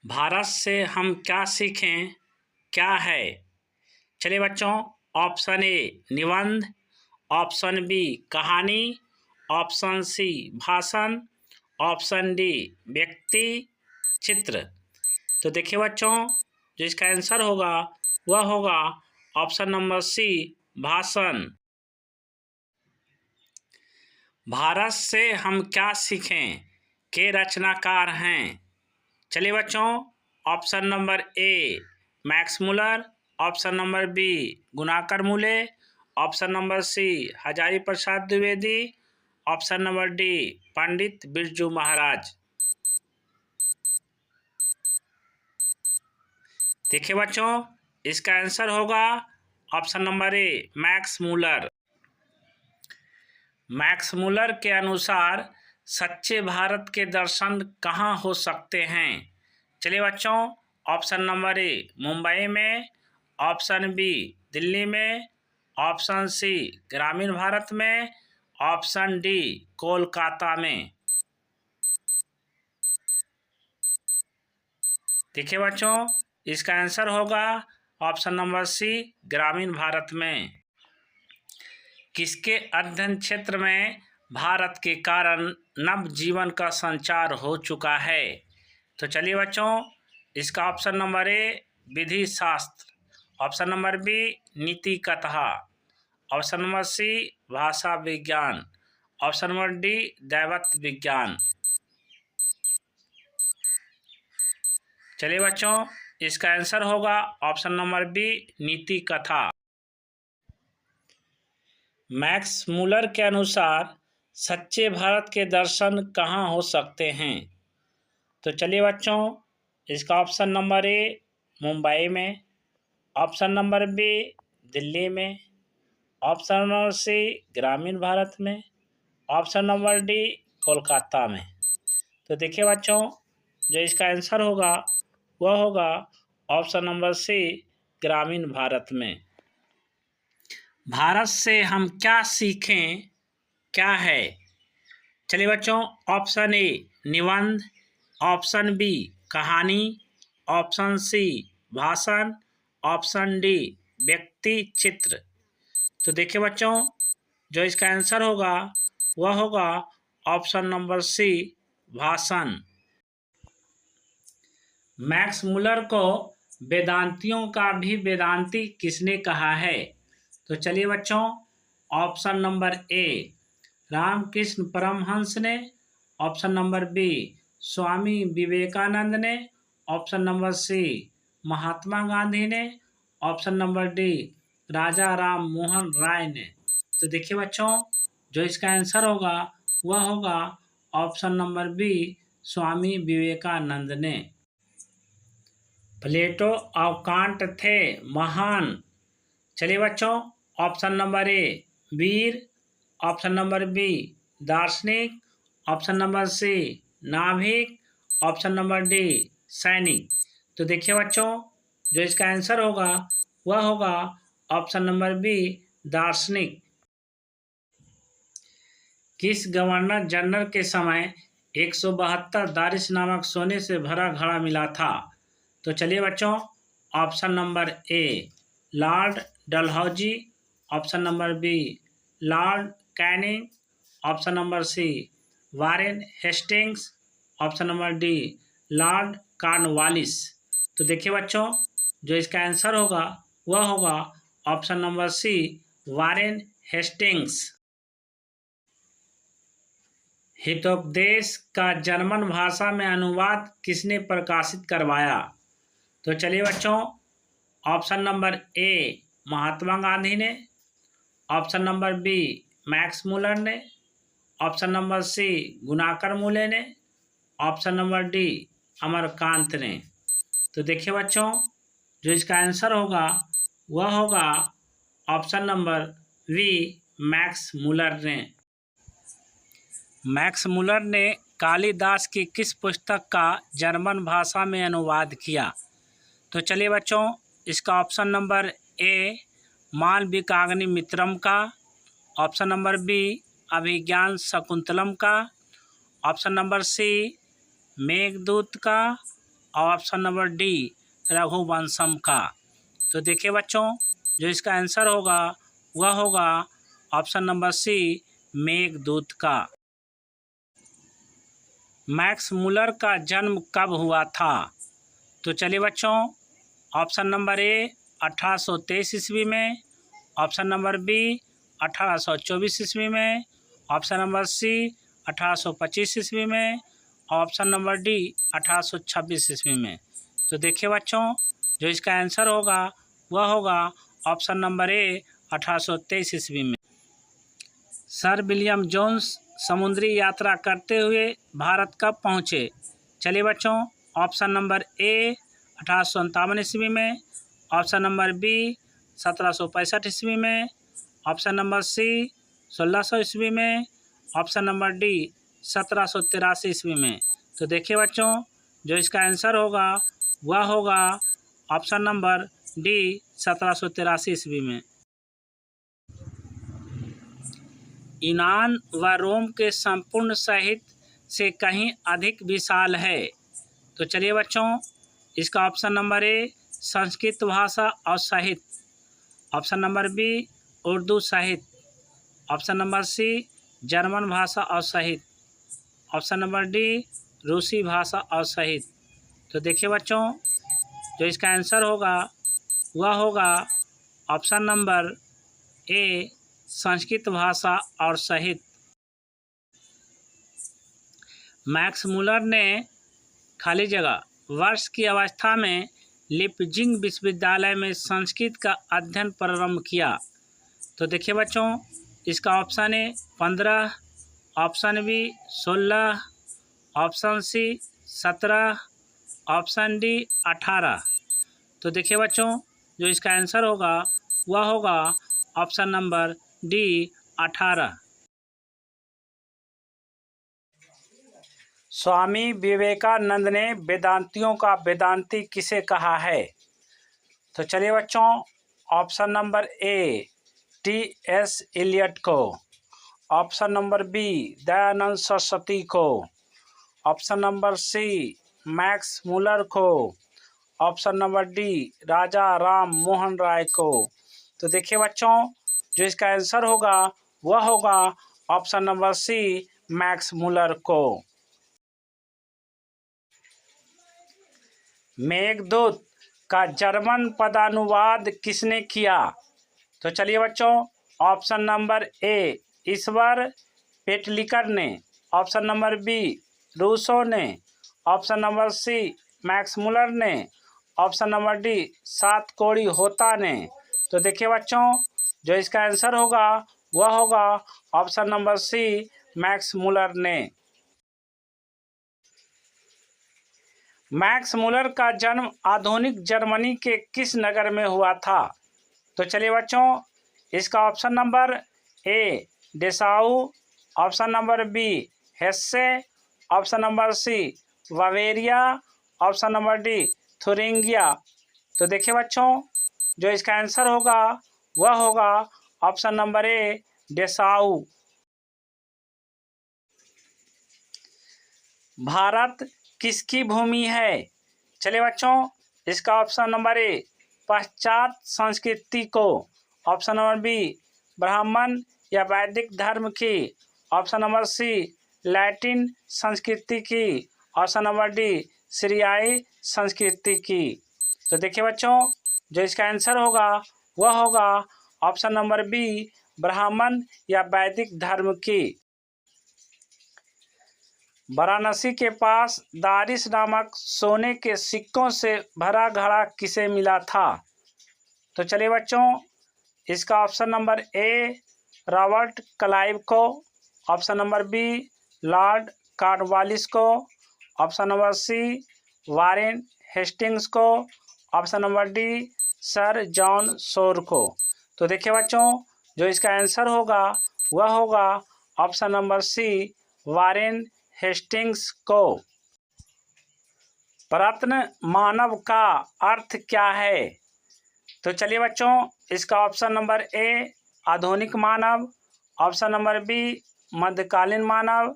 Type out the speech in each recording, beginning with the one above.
भारत से हम क्या सीखें, क्या है? चलिए बच्चों, ऑप्शन ए निबंध, ऑप्शन बी कहानी, ऑप्शन सी भाषण, ऑप्शन डी व्यक्ति चित्र। तो देखिए बच्चों, जो इसका आंसर होगा वह होगा ऑप्शन नंबर सी भाषण। भारत से हम क्या सीखें के रचनाकार हैं। चलिए बच्चों, option number A Max Muller, option number B Gunakar Mule, option number C Hazari Prasad Dwivedi, option number D Pandit Birju Maharaj. देखिए बच्चों, इसका आंसर होगा option number A Max Muller. Max Muller के अनुसार सच्चे भारत के दर्शन कहाँ हो सकते हैं। चलिए बच्चों, ऑप्शन नंबर ए मुंबई में, ऑप्शन बी दिल्ली में, ऑप्शन सी ग्रामीण भारत में, ऑप्शन डी कोलकाता में। देखिए बच्चों, इसका आंसर होगा ऑप्शन नंबर सी ग्रामीण भारत में। किसके अध्ययन क्षेत्र में भारत के कारण नव जीवन का संचार हो चुका है। तो चलिए बच्चों, इसका ऑप्शन नंबर ए विधि शास्त्र, ऑप्शन नंबर बी नीति कथा, ऑप्शन नंबर सी भाषा विज्ञान, ऑप्शन नंबर डी दैवत विज्ञान। चलिए बच्चों, इसका आंसर होगा ऑप्शन नंबर बी नीति कथा। मैक्स मुलर के अनुसार सच्चे भारत के दर्शन कहाँ हो सकते हैं। तो चलिए बच्चों, इसका ऑप्शन नंबर ए मुंबई में, ऑप्शन नंबर बी दिल्ली में, ऑप्शन नंबर सी ग्रामीण भारत में, ऑप्शन नंबर डी कोलकाता में। तो देखिए बच्चों, जो इसका आंसर होगा वह होगा ऑप्शन नंबर सी ग्रामीण भारत में। भारत से हम क्या सीखें, क्या है। चलिए बच्चों, ऑप्शन ए निबंध, ऑप्शन बी कहानी, ऑप्शन सी भाषण, ऑप्शन डी व्यक्ति चित्र। तो देखिए बच्चों, जो इसका आंसर होगा वह होगा ऑप्शन नंबर सी भाषण। मैक्स मुलर को वेदांतियों का भी वेदांती किसने कहा है। तो चलिए बच्चों, option number A Ramakrishna Paramahamsa ने, option number B Swami Vivekananda ने, option number C Mahatma Gandhi ने, option number D Raja Ram Mohan Roy ने। तो देखिए बच्चों, जो इसका आंसर होगा वह होगा option number B Swami Vivekananda ने। प्लेटो और कांट थे महान। चलिए बच्चों, ऑप्शन नंबर ए वीर, ऑप्शन नंबर बी दार्शनिक, ऑप्शन नंबर सी नाभिक, ऑप्शन नंबर डी सैनिक। तो देखिए बच्चों, जो इसका आंसर होगा वह होगा ऑप्शन नंबर बी दार्शनिक। किस गवर्नर जनरल के समय 172 दारिश नामक सोने से भरा घड़ा मिला था। तो चलिए बच्चों, option number A Lord Dalhousie, option number B Lord Canning, option number C Warren Hastings, option number D Lord Cornwallis. तो देखिए बच्चों, जो इसका आंसर होगा वह होगा option number C Warren Hastings. Hitopadesha का जर्मन भाषा में अनुवाद किसने प्रकाशित करवाया। तो चलिए बच्चों, option number A Mahatma Gandhi ने, option number B Max Muller ने, ऑप्शन नंबर सी गुणाकर मूले ने, ऑप्शन नंबर डी अमरकांत ने। तो देखिए बच्चों, जो इसका आंसर होगा वह होगा option number V Max Muller ने। मैक्स मुलर ने कालिदास की किस पुस्तक का जर्मन भाषा में अनुवाद किया। तो चलिए बच्चों, इसका ऑप्शन नंबर ए मालविकाग्निमित्रम का, ऑप्शन नंबर बी अभिज्ञान शकुंतलम का, ऑप्शन नंबर सी मेघदूत का, और ऑप्शन नंबर डी रघुवंशम का। तो देखिए बच्चों, जो इसका आंसर होगा वह होगा ऑप्शन नंबर सी मेघदूत का। मैक्स मुलर का जन्म कब हुआ था? तो चलिए बच्चों, ऑप्शन नंबर ए 1823 ईस्वी में, ऑप्शन नंबर बी 1824 ईस्वी में, ऑप्शन नंबर सी 1825 ईस्वी में, ऑप्शन नंबर डी 1826 ईस्वी में। तो देखिए बच्चों, जो इसका आंसर होगा वह होगा ऑप्शन नंबर ए 1823 ईस्वी में। सर विलियम जोन्स समुद्री यात्रा करते हुए भारत कब पहुँचे? चलिए बच्चों, ऑप्शन नंबर ए 1857 ईस्वी में, ऑप्शन नंबर बी 1765 ईस्वी में, ऑप्शन नंबर सी 1600 ईस्वी में, ऑप्शन नंबर डी 1783 ईस्वी में। तो देखिए बच्चों, जो इसका आंसर होगा वह होगा ऑप्शन नंबर डी 1783 ईस्वी में। यूनान व रोम के संपूर्ण साहित्य से कहीं अधिक विशाल है। तो चलिए बच्चों, इसका ऑप्शन नंबर ए संस्कृत भाषा और साहित्य, ऑप्शन नंबर बी उर्दू साहित्य, ऑप्शन नंबर सी जर्मन भाषा और साहित्य, ऑप्शन नंबर डी रूसी भाषा और साहित्य। तो देखिए बच्चों, जो इसका आंसर होगा वह होगा ऑप्शन नंबर ए संस्कृत भाषा और साहित्य। मैक्स मुलर ने खाली जगह वर्ष की अवस्था में लिपजिंग विश्वविद्यालय में संस्कृत का अध्ययन प्रारंभ किया। तो देखिए बच्चों, इसका option A 15, option B 16, option C 17, option D 18। तो देखिए बच्चों, जो इसका आंसर होगा वह होगा ऑप्शन नंबर डी 18। स्वामी विवेकानंद ने वेदांतियों का वेदांती किसे कहा है? तो चलिए बच्चों, option number A T S. Eliot को, option number B Dayanand Saraswati को, option number C Max Muller को, option number D Raja Ram Mohan Roy को। तो देखिए बच्चों, जो इसका आंसर होगा वह होगा option number C Max Muller को। मेघदूत का जर्मन पदानुवाद किसने किया? तो चलिए बच्चों, ऑप्शन नंबर ए ईश्वर पेटलिकर ने, ऑप्शन नंबर बी रूसो ने, option number C Max Muller ने, ऑप्शन नंबर डी सातकोड़ी होता ने। तो देखिए बच्चों, जो इसका आंसर होगा वह होगा option number C Max Muller ने। मैक्स मुलर का जन्म आधुनिक जर्मनी के किस नगर में हुआ था? तो चलिए बच्चों, इसका option number A Dessau, option number B Hesse, option number C Bavaria, option number D Thuringia. तो देखिए बच्चों, जो इसका आंसर होगा वह होगा option number A Dessau. Bharat किसकी भूमि है? चलिए बच्चों, इसका ऑप्शन नंबर ए पाश्चात्य संस्कृति को, ऑप्शन नंबर बी ब्राह्मण या वैदिक धर्म की, ऑप्शन नंबर सी लैटिन संस्कृति की, ऑप्शन नंबर डी सीरियाई संस्कृति की। तो देखिए बच्चों, जो इसका आंसर होगा वह होगा ऑप्शन नंबर बी ब्राह्मण या वैदिक धर्म की। वाराणसी के पास दारिस नामक सोने के सिक्कों से भरा घड़ा किसे मिला था? तो चलिए बच्चों, इसका option number A Robert Clive को, option number B Lord Cornwallis को, option number C Warren Hastings को, option number D sir John Shore को। तो देखिए बच्चों, जो इसका आंसर होगा वह होगा option number C Warren Hastings को। प्रत्न मानव का अर्थ क्या है? तो चलिए बच्चों, इसका ऑप्शन नंबर ए आधुनिक मानव, ऑप्शन नंबर बी मध्यकालीन मानव,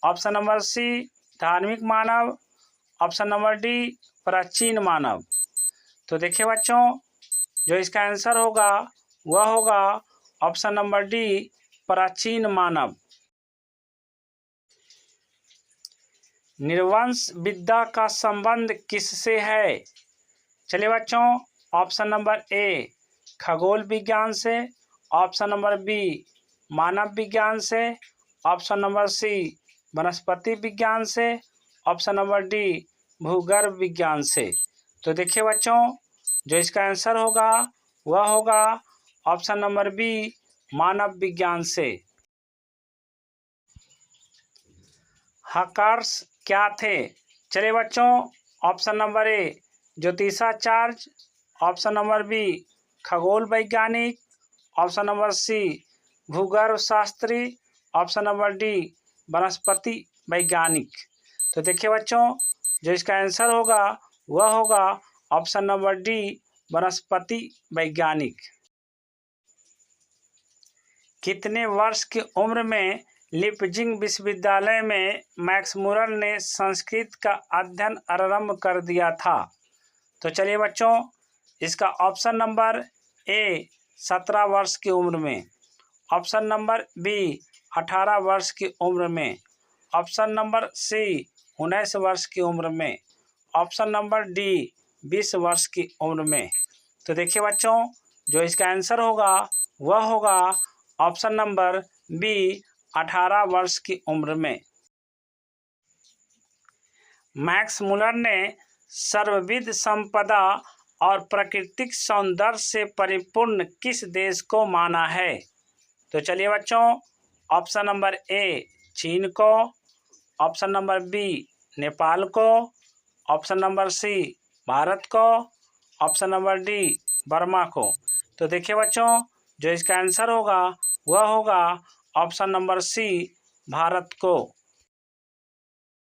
ऑप्शन नंबर सी धार्मिक मानव, ऑप्शन नंबर डी प्राचीन मानव। तो देखिए बच्चों, जो इसका आंसर होगा वह होगा ऑप्शन नंबर डी प्राचीन मानव। निर्वंश विद्या का संबंध किससे है? चलिए बच्चों, ऑप्शन नंबर ए खगोल विज्ञान से, ऑप्शन नंबर बी मानव विज्ञान से, ऑप्शन नंबर सी वनस्पति विज्ञान से, ऑप्शन नंबर डी भूगर्भ विज्ञान से। तो देखिए बच्चों, जो इसका आंसर होगा वह होगा ऑप्शन नंबर बी मानव विज्ञान से। हर्कस क्या थे? चलिए बच्चों, ऑप्शन नंबर ए ज्योतिषाचार्य, ऑप्शन नंबर बी खगोल वैज्ञानिक, ऑप्शन नंबर सी भूगर्भ शास्त्री, ऑप्शन नंबर डी वनस्पति वैज्ञानिक। तो देखिए बच्चों, जो इसका आंसर होगा वह होगा ऑप्शन नंबर डी वनस्पति वैज्ञानिक। कितने वर्ष की उम्र में लिपजिंग विश्वविद्यालय में मैक्स मुलर ने संस्कृत का अध्ययन आरंभ कर दिया था? तो चलिए बच्चों, इसका ऑप्शन नंबर ए 17 वर्ष की उम्र में, ऑप्शन नंबर बी 18 वर्ष की उम्र में, ऑप्शन नंबर सी 19 वर्ष की उम्र में, ऑप्शन नंबर डी 20 वर्ष की उम्र में। तो देखिए बच्चों, जो इसका आंसर होगा वह होगा ऑप्शन नंबर बी 18 वर्ष की उम्र में। मैक्स मुलर ने सर्वविध संपदा और प्राकृतिक सौंदर्य से परिपूर्ण किस देश को माना है? तो चलिए बच्चों, ऑप्शन नंबर ए चीन को, ऑप्शन नंबर बी नेपाल को, ऑप्शन नंबर सी भारत को, ऑप्शन नंबर डी बर्मा को। तो देखिए बच्चों, जो इसका आंसर होगा वह होगा ऑप्शन नंबर सी भारत को।